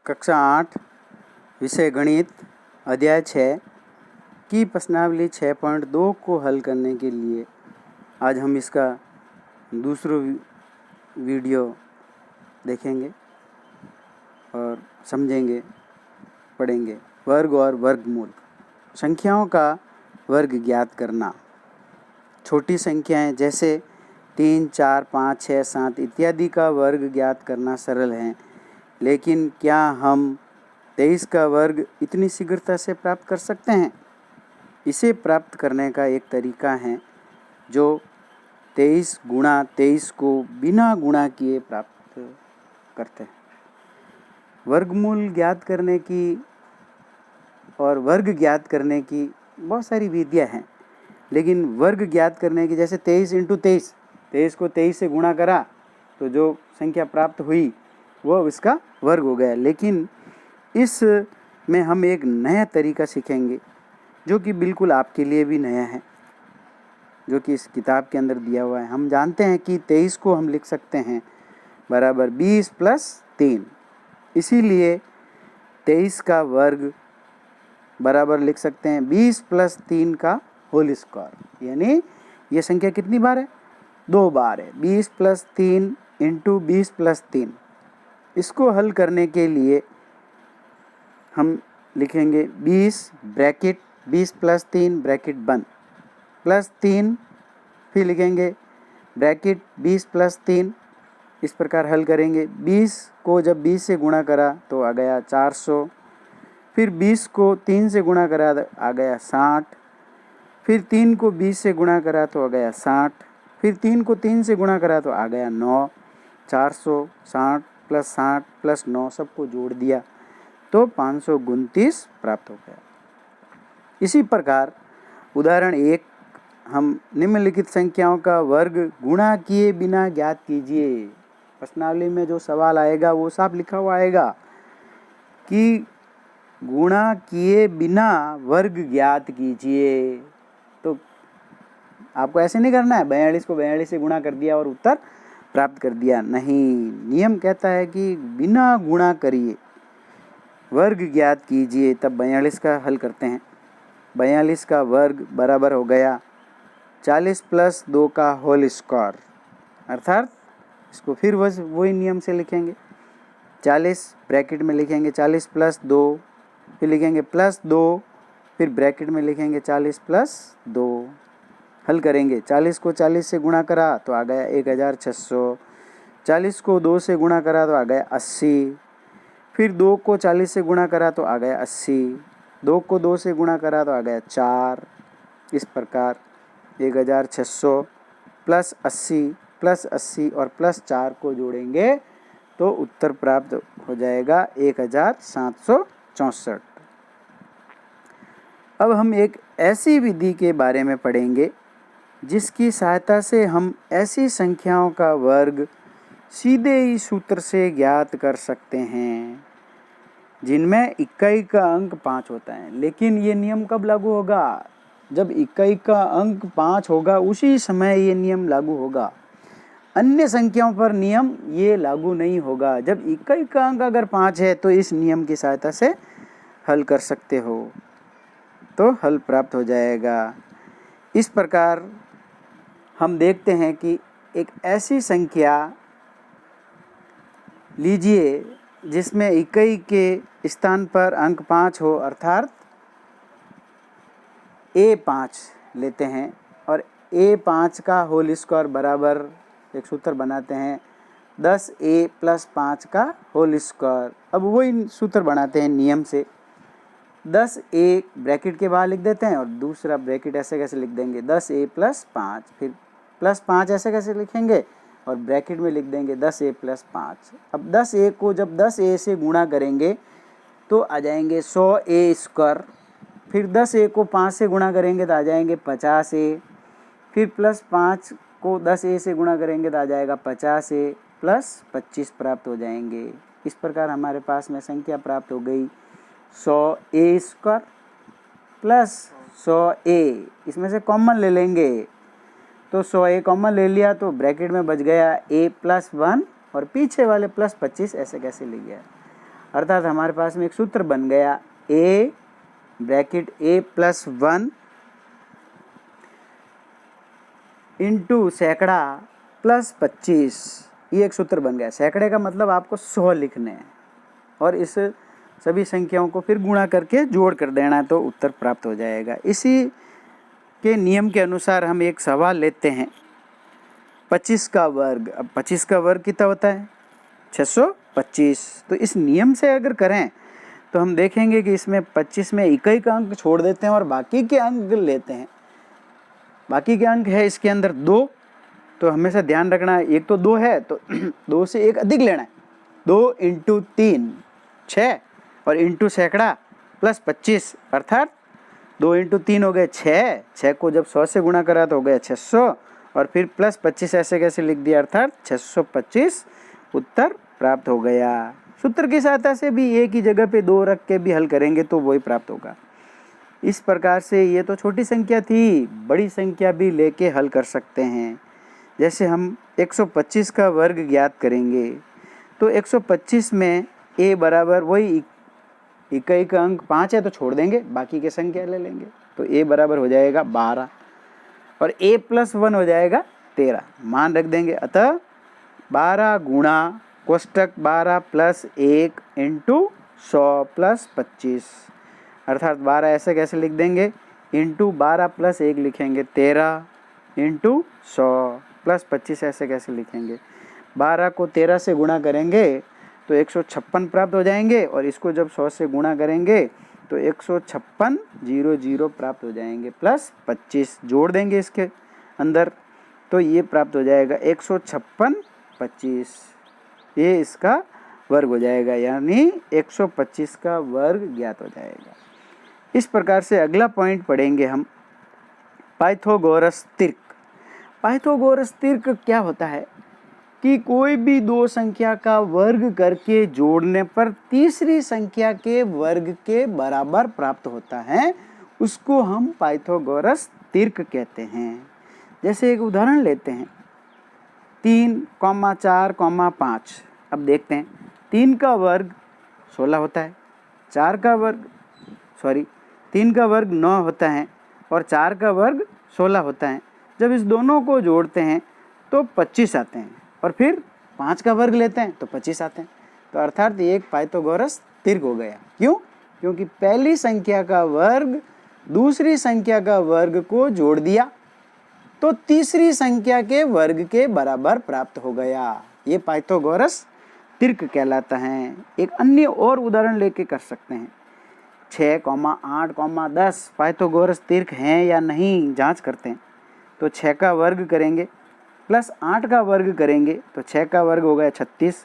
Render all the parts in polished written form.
कक्षा 8 विषय गणित अध्याय 6 की प्रश्नावली 6.2 को हल करने के लिए आज हम इसका दूसरा वीडियो देखेंगे और समझेंगे, पढ़ेंगे। वर्ग और वर्गमूल। संख्याओं का वर्ग ज्ञात करना। छोटी संख्याएं जैसे 3, 4, 5, 6, 7 इत्यादि का वर्ग ज्ञात करना सरल है, लेकिन क्या हम 23 का वर्ग इतनी शीघ्रता से प्राप्त कर सकते हैं? इसे प्राप्त करने का एक तरीका है जो 23 गुणा 23 को बिना गुणा किए प्राप्त करते हैं। वर्गमूल ज्ञात करने की और वर्ग ज्ञात करने की बहुत सारी विधियां हैं, लेकिन वर्ग ज्ञात करने की जैसे 23 इंटू 23 को 23 से गुणा करा तो जो संख्या प्राप्त हुई वो इसका वर्ग हो गया। लेकिन इस में हम एक नया तरीका सीखेंगे जो कि बिल्कुल आपके लिए भी नया है, जो कि इस किताब के अंदर दिया हुआ है। हम जानते हैं कि 23 को हम लिख सकते हैं बराबर 20 प्लस 3, इसीलिए 23 का वर्ग बराबर लिख सकते हैं 20 प्लस 3 का होल स्क्वायर। यानी ये संख्या कितनी बार है? 2 बार है। 20 प्लस 3 इंटू 20 प्लस 3। इसको हल करने के लिए हम लिखेंगे 20 ब्रैकेट 20 प्लस 3 ब्रैकेट बंद प्लस 3, फिर लिखेंगे ब्रैकेट 20 प्लस 3। इस प्रकार हल करेंगे। 20 को जब 20 से गुणा करा तो आ गया 400, फिर 20 को 3 से गुणा करा आ गया 60, फिर 3 को 20 से गुणा करा तो आ गया 60, फिर 3 को 3 से गुणा करा तो आ गया 9। 460 प्लस 60 प्लस 9 सबको जोड़ दिया तो 529 प्राप्त हो गया। इसी प्रकार उदाहरण 1, हम निम्नलिखित संख्याओं का वर्ग गुणा किए बिना ज्ञात कीजिए। प्रश्नावली में जो सवाल आएगा वो साफ लिखा हुआ आएगा कि गुणा किए बिना वर्ग ज्ञात कीजिए। तो आपको ऐसे नहीं करना है 42 को 42 से गुणा कर दिया और उत्तर प्राप्त कर दिया। नहीं, नियम कहता है कि बिना गुणा करिए वर्ग ज्ञात कीजिए, तब 42 का हल करते हैं। 42 का वर्ग बराबर हो गया 40 प्लस 2 का होल स्क्वायर, अर्थात इसको फिर वही नियम से लिखेंगे। 40 ब्रैकेट में लिखेंगे 40 प्लस 2, फिर लिखेंगे प्लस 2, फिर ब्रैकेट में लिखेंगे 40 प्लस 2। हल करेंगे। 40 को 40 से गुणा करा तो आ गया 1600, 40 को 2 से गुणा करा तो आ गया 80, फिर 2 को 40 से गुणा करा तो आ गया 80, 2 को 2 से गुणा करा तो आ गया 4। इस प्रकार 1600 प्लस 80 और प्लस 4 को जोड़ेंगे तो उत्तर प्राप्त हो जाएगा 1764। अब हम एक ऐसी विधि के बारे में पढ़ेंगे जिसकी सहायता से हम ऐसी संख्याओं का वर्ग सीधे ही सूत्र से ज्ञात कर सकते हैं जिनमें इकाई का अंक 5 होता है। लेकिन ये नियम कब लागू होगा? जब इकाई का अंक 5 होगा उसी समय ये नियम लागू होगा। अन्य संख्याओं पर नियम ये लागू नहीं होगा। जब इकाई का अंक अगर 5 है तो इस नियम की सहायता से हल कर सकते हो, तो हल प्राप्त हो जाएगा। इस प्रकार हम देखते हैं कि एक ऐसी संख्या लीजिए जिसमें इकाई के स्थान पर अंक 5 हो, अर्थात A5 लेते हैं और A5 का होल स्क्वायर बराबर एक सूत्र बनाते हैं 10A प्लस 5 का होल स्क्वायर। अब वही सूत्र बनाते हैं नियम से। 10A ब्रैकेट के बाहर लिख देते हैं और दूसरा ब्रैकेट ऐसे कैसे लिख देंगे 10A प्लस 5, फिर प्लस 5 ऐसे कैसे लिखेंगे और ब्रैकेट में लिख देंगे 10A प्लस 5। अब 10A को जब 10A से गुणा करेंगे तो आ जाएंगे 100A स्क्वायर, फिर 10A को 5 से गुणा करेंगे तो आ जाएंगे 50A, फिर प्लस 5 को 10A से गुणा करेंगे तो आ जाएगा 50A प्लस 25 प्राप्त हो जाएंगे। इस प्रकार हमारे पास में संख्या प्राप्त हो गई 100A स्क्वायर प्लस 100A। इसमें से कॉमन ले लेंगे तो 100A कॉमन ले लिया तो ब्रैकेट में बच गया A प्लस 1 और पीछे वाले प्लस 25 ऐसे कैसे ले गया। अर्थात हमारे पास में एक सूत्र बन गया a bracket a plus 1 into सैकड़ा प्लस 25, ये एक सूत्र बन गया। सैकड़े का मतलब आपको 100 लिखने हैं और इस सभी संख्याओं को फिर गुणा करके जोड़ कर देना है तो उत्तर प्राप्त हो जाएगा। इसी के नियम के अनुसार हम एक सवाल लेते हैं 25 का वर्ग। अब 25 का वर्ग कितना होता है 625। तो इस नियम से अगर करें तो हम देखेंगे कि इसमें 25 में इकाई का अंक छोड़ देते हैं और बाकी के अंक लेते हैं। बाकी के अंक है इसके अंदर 2, तो हमेशा ध्यान रखना है एक तो 2 है तो 2 से एक अधिक लेना है। 2 इंटू 3 6 और इंटू सैकड़ा प्लस 25 अर्थात 2 इंटू 3 हो गए 6 को जब 100 से गुणा करा तो हो गया 600 और फिर प्लस 25 ऐसे कैसे लिख दिया अर्थात 625 उत्तर प्राप्त हो गया। सूत्र की सहायता से भी एक ही जगह पे 2 रख के भी हल करेंगे तो वही प्राप्त होगा। इस प्रकार से ये तो छोटी संख्या थी, बड़ी संख्या भी लेके हल कर सकते हैं। जैसे हम 125 का वर्ग ज्ञात करेंगे तो 125 में a बराबर वही इकाई का अंक 5 है तो छोड़ देंगे, बाकी के संख्या ले लेंगे तो a बराबर हो जाएगा 12 और a प्लस 1 हो जाएगा 13, मान रख देंगे। अतः 12 गुणा कोष्टक 12 प्लस 1 इंटू 100 प्लस 25 अर्थात 12 ऐसे कैसे लिख देंगे इंटू 12 प्लस 1 लिखेंगे 13 इंटू 100 प्लस 25 ऐसे कैसे लिखेंगे। 12 को 13 से गुणा करेंगे तो 156 प्राप्त हो जाएंगे और इसको जब 100 से गुणा करेंगे तो 156 0 प्राप्त हो जाएंगे प्लस 25 जोड़ देंगे इसके अंदर तो ये प्राप्त हो जाएगा 156 25, ये इसका वर्ग हो जाएगा यानी 125 का वर्ग ज्ञात हो जाएगा। इस प्रकार से अगला पॉइंट पढ़ेंगे हम पाइथागोरस तर्क। पाइथागोरस तर्क क्या होता है कि कोई भी दो संख्या का वर्ग करके जोड़ने पर तीसरी संख्या के वर्ग के बराबर प्राप्त होता है, उसको हम पाइथागोरस तर्क कहते हैं। जैसे एक उदाहरण लेते हैं 3, 4, 5। अब देखते हैं 3 का वर्ग 16 होता है, 3 का वर्ग 9 होता है और 4 का वर्ग 16 होता है। जब इस दोनों को जोड़ते हैं तो 25 आते हैं और फिर 5 का वर्ग लेते हैं तो 25 आते हैं। तो अर्थात ये एक पाइथागोरस तर्क हो गया। क्यों? क्योंकि पहली संख्या का वर्ग दूसरी संख्या का वर्ग को जोड़ दिया तो तीसरी संख्या के वर्ग के बराबर प्राप्त हो गया। ये पाइथागोरस तर्क कहलाता है। एक अन्य और उदाहरण लेके कर सकते हैं 6, 8, 10 पाइथागोरस तर्क हैं या नहीं जांच करते हैं। तो 6 का वर्ग करेंगे प्लस 8 का वर्ग करेंगे तो 6 का वर्ग हो गया 36,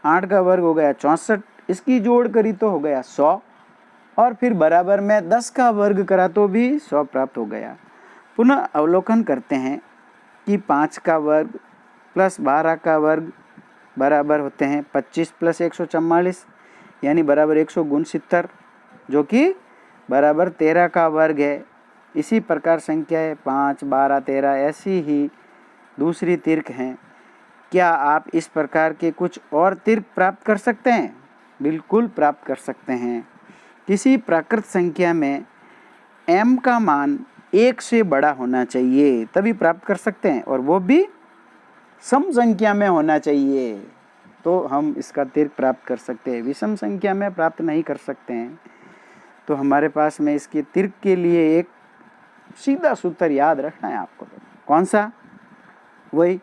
8 का वर्ग हो गया 64, इसकी जोड़ करी तो हो गया 100 और फिर बराबर में 10 का वर्ग करा तो भी 100 प्राप्त हो गया। पुनः अवलोकन करते हैं कि 5 का वर्ग प्लस 12 का वर्ग बराबर होते हैं 25 प्लस 144 यानी बराबर 169 जो कि बराबर 13 का वर्ग है। इसी प्रकार संख्याएं 5, 12, 13 ऐसी ही दूसरी तर्क हैं। क्या आप इस प्रकार के कुछ और तर्क प्राप्त कर सकते हैं? बिल्कुल प्राप्त कर सकते हैं। किसी प्राकृत संख्या में m का मान 1 से बड़ा होना चाहिए तभी प्राप्त कर सकते हैं और वो भी सम संख्या में होना चाहिए तो हम इसका तर्क प्राप्त कर सकते हैं। विषम संख्या में प्राप्त नहीं कर सकते हैं। तो हमारे पास में इसके तर्क के लिए एक सीधा सूत्र याद रखना है आपको। कौन सा? वही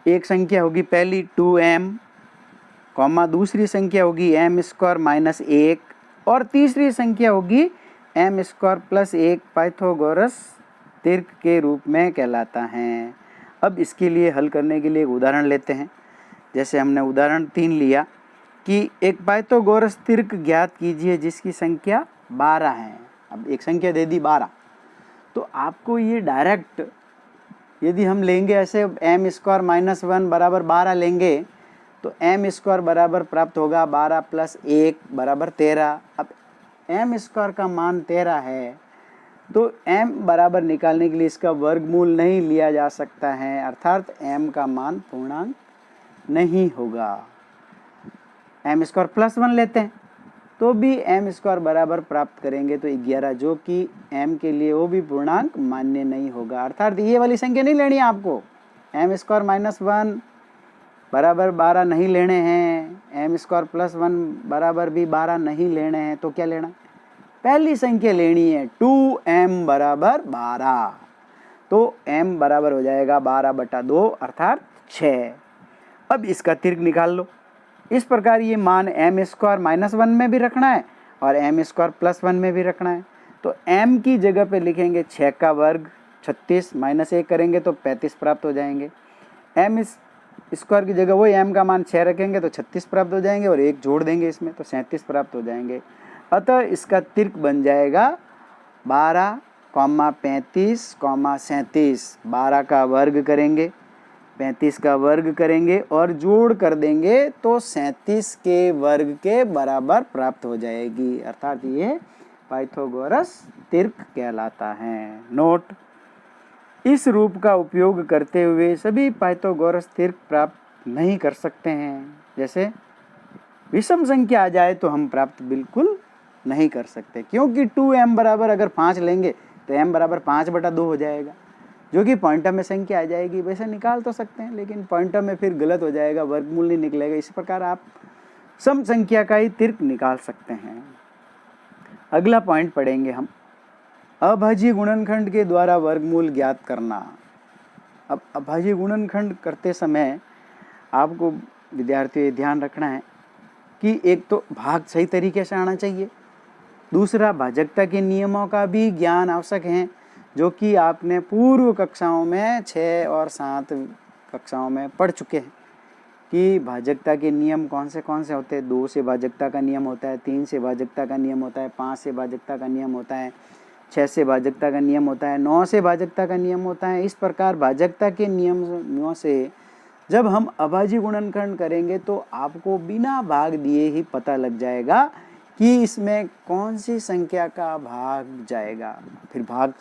एक संख्या होगी पहली 2m, दूसरी संख्या होगी m² माइनस 1 और तीसरी संख्या होगी m² प्लस 1 पाइथागोरस तर्क के रूप में कहलाता है। अब इसके लिए हल करने के लिए एक उदाहरण लेते हैं। जैसे हमने उदाहरण 3 लिया कि एक पाइथागोरस तर्क ज्ञात कीजिए जिसकी संख्या 12 है। अब एक संख्या दे दी 12, तो आपको ये डायरेक्ट यदि हम लेंगे ऐसे m² माइनस 1 बराबर 12 लेंगे तो m² बराबर प्राप्त होगा 12 प्लस 1 बराबर 13। अब m² का मान 13 है तो m बराबर निकालने के लिए इसका वर्गमूल नहीं लिया जा सकता है, अर्थात m का मान पूर्णांक नहीं होगा। एम स्क्वायर प्लस 1 लेते हैं तो भी एम स्क्वायर बराबर प्राप्त करेंगे तो 11, जो कि एम के लिए वो भी पूर्णांक मान्य नहीं होगा। अर्थात ये वाली संख्या नहीं लेनी है आपको, एम स्क्वायर माइनस 1 बराबर 12 नहीं लेने हैं, एम स्क्वायर प्लस 1 बराबर भी 12 नहीं लेने हैं। तो क्या लेना, पहली संख्या लेनी है 2m बराबर 12। तो m बराबर हो जाएगा 12/2 अर्थात 6। अब इसका तिर्क निकाल लो। इस प्रकार ये मान एम स्क्वायर माइनस 1 में भी रखना है और एम स्क्वायर प्लस 1 में भी रखना है। तो m की जगह पे लिखेंगे 6 का वर्ग 36 माइनस 1 करेंगे तो 35 प्राप्त हो जाएंगे। एम स्क्वायर की जगह वही m का मान 6 रखेंगे तो 36 प्राप्त हो जाएंगे और 1 जोड़ देंगे इसमें तो 37 प्राप्त हो जाएंगे। अतः इसका तिर्क बन जाएगा 12, 35, 37। 12 का वर्ग करेंगे, 35 का वर्ग करेंगे और जोड़ कर देंगे तो 37 के वर्ग के बराबर प्राप्त हो जाएगी। अर्थात ये पाइथागोरस तिर्क कहलाता है। नोट, इस रूप का उपयोग करते हुए सभी पाइथागोरस तिर्क प्राप्त नहीं कर सकते हैं। जैसे विषम संख्या आ जाए तो हम प्राप्त बिल्कुल नहीं कर सकते, क्योंकि 2m बराबर अगर 5 लेंगे तो m बराबर 5/2 हो जाएगा, जो कि पॉइंटर में संख्या आ जाएगी। वैसे निकाल तो सकते हैं लेकिन पॉइंटर में फिर गलत हो जाएगा, वर्गमूल नहीं निकलेगा। इसी प्रकार आप सम संख्या का ही तिर्क निकाल सकते हैं। अगला पॉइंट पढ़ेंगे हम, अभाज्य गुणनखंड के द्वारा वर्गमूल ज्ञात करना। अब अभाज्य गुणनखंड करते समय आपको विद्यार्थियों ध्यान रखना है कि एक तो भाग सही तरीके से आना चाहिए, दूसरा भाजकता के नियमों का भी ज्ञान आवश्यक है, जो कि आपने पूर्व कक्षाओं में 6 और 7 कक्षाओं में पढ़ चुके हैं कि भाजकता के नियम कौन से होते हैं। 2 से भाजकता का नियम होता है, 3 से भाजकता का नियम होता है, 5 से भाजकता का नियम होता है, 6 से भाजकता का नियम होता है, 9 से भाजकता का नियम होता है। इस प्रकार भाजकता के नियमों से जब हम अभाज्य गुणनखंड करेंगे तो आपको बिना भाग दिए ही पता लग जाएगा कि इसमें कौन सी संख्या का भाग जाएगा। फिर भाग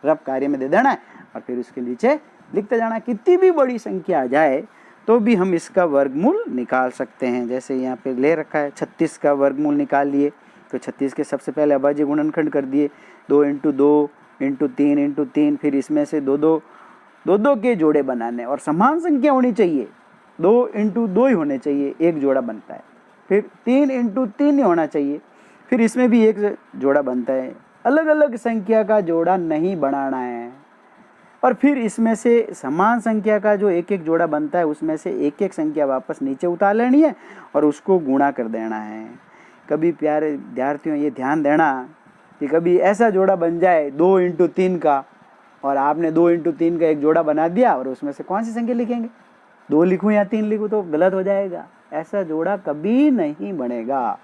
रब कार्य में दे देना है और फिर उसके नीचे लिखते जाना। कितनी भी बड़ी संख्या आ जाए तो भी हम इसका वर्गमूल निकाल सकते हैं। जैसे यहाँ पे ले रखा है 36 का वर्गमूल निकाल लिए तो 36 के सबसे पहले अभाज्य गुणनखंड कर दिए, 2 × 2 × 3 × 3, फिर इसमें से दो के जोड़े बनाने और समान संख्या होनी चाहिए, 2 × 2 ही होने चाहिए, एक जोड़ा बनता है। फिर 3 × 3 ही होना चाहिए, फिर इसमें भी एक जोड़ा बनता है। अलग अलग संख्या का जोड़ा नहीं बनाना है। और फिर इसमें से समान संख्या का जो एक एक जोड़ा बनता है उसमें से एक एक संख्या वापस नीचे उतार लेनी है और उसको गुणा कर देना है। कभी प्यारे विद्यार्थियों ये ध्यान देना कि कभी ऐसा जोड़ा बन जाए 2 × 3 का और आपने 2 × 3 का एक जोड़ा बना दिया और उसमें से कौन सी संख्या लिखेंगे, 2 लिखूं या 3 लिखूं, तो गलत हो जाएगा। ऐसा जोड़ा कभी नहीं बनेगा।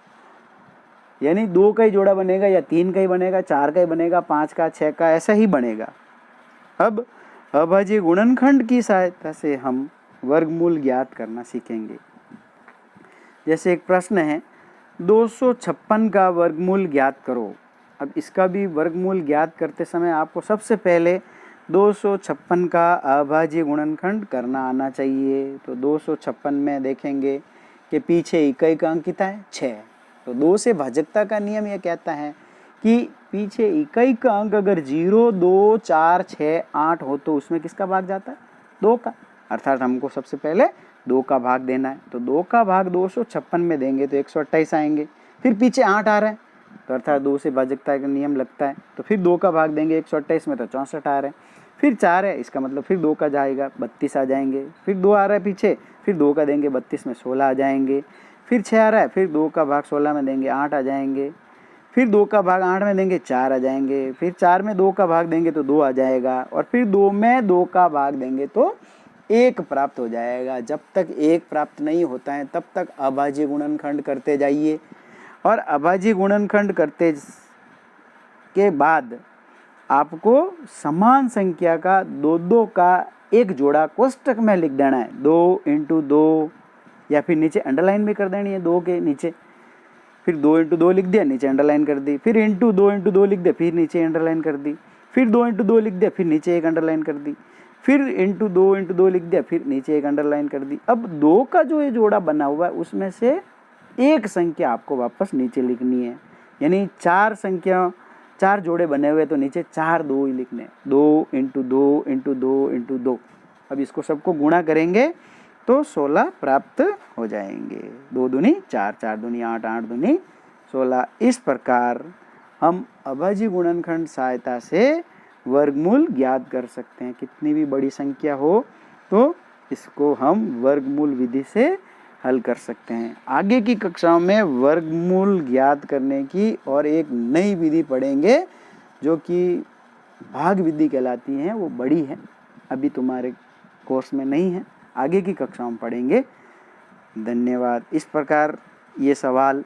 यानी 2 का ही जोड़ा बनेगा या 3 का ही बनेगा, 4 का ही बनेगा, 5 का, 6 का, ऐसा ही बनेगा। अब अभाज्य गुणनखंड की सहायता से हम वर्गमूल ज्ञात करना सीखेंगे। जैसे एक प्रश्न है 256 का वर्गमूल ज्ञात करो। अब इसका भी वर्गमूल ज्ञात करते समय आपको सबसे पहले 256 का अभाज्य गुणनखंड करना आना चाहिए। तो 256 में देखेंगे कि पीछे इकाई का अंक कितना है, 6। तो 2 से भाजकता का नियम यह कहता है कि पीछे इकाई का अंक अगर 0, 2, 4, 6, 8 हो तो उसमें किसका भाग जाता है, 2 का। अर्थात हमको सबसे पहले 2 का भाग देना है। तो 2 का भाग 256 में देंगे तो 128 आएंगे। फिर पीछे 8 आ रहा है तो अर्थात 2 से भाजकता का नियम लगता है, तो फिर 2 का भाग देंगे 128 में तो 64 आ रहे हैं। फिर 4 है, इसका मतलब फिर 2 का जाएगा 32 आ जाएंगे। फिर 2 आ रहा है पीछे, फिर 2 का देंगे 32 में 16 आ जाएंगे। फिर 6 आ रहा है, फिर 2 का भाग 16 में देंगे 8 आ जाएंगे। फिर 2 का भाग 8 में देंगे 4 आ जाएंगे। फिर 4 में 2 का भाग देंगे तो 2 आ जाएगा। और फिर 2 में 2 का भाग देंगे तो 1 प्राप्त हो जाएगा। जब तक 1 प्राप्त नहीं होता है तब तक अभाज्य गुणनखंड करते जाइए। और अभाज्य गुणनखंड करते के बाद आपको समान संख्या का 2 का एक जोड़ा कोष्टक में लिख देना है, 2 × 2, या फिर नीचे अंडरलाइन भी कर देनी है 2 के नीचे। फिर 2 × 2 लिख दिया, नीचे अंडरलाइन कर दी। फिर × 2 × 2 लिख दिया, फिर नीचे अंडरलाइन कर दी। फिर 2 × 2 लिख दिया, फिर नीचे एक अंडरलाइन कर दी। फिर × 2 × 2 लिख दिया, फिर नीचे एक अंडरलाइन कर दी। अब 2 का जो ये जोड़ा बना हुआ है उसमें से एक संख्या आपको वापस नीचे लिखनी है, यानी 4 जोड़े बने हुए तो नीचे 4 2 ही लिखने, 2 × 2 × 2 × 2। अब इसको सबको गुणा करेंगे तो 16 प्राप्त हो जाएंगे। 2 दूनी 4, 4 दूनी 8, 8 दूनी 16। इस प्रकार हम अभाज्य गुणनखंड सहायता से वर्गमूल ज्ञात कर सकते हैं। कितनी भी बड़ी संख्या हो तो इसको हम वर्गमूल विधि से हल कर सकते हैं। आगे की कक्षाओं में वर्गमूल ज्ञात करने की और एक नई विधि पढ़ेंगे जो कि भाग विधि कहलाती है, वो बड़ी है, अभी तुम्हारे कोर्स में नहीं है, आगे की कक्षाओं में पढ़ेंगे। धन्यवाद। इस प्रकार ये सवाल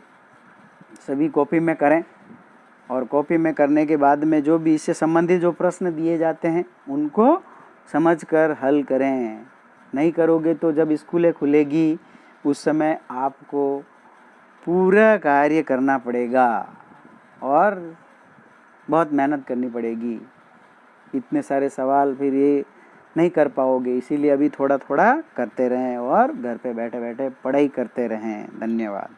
सभी कॉपी में करें और कॉपी में करने के बाद में जो भी इससे संबंधित जो प्रश्न दिए जाते हैं उनको समझकर हल करें। नहीं करोगे तो जब स्कूलें खुलेगी उस समय आपको पूरा कार्य करना पड़ेगा और बहुत मेहनत करनी पड़ेगी। इतने सारे सवाल फिर ये नहीं कर पाओगे, इसीलिए अभी थोड़ा थोड़ा करते रहें और घर पे बैठे बैठे पढ़ाई करते रहें। धन्यवाद।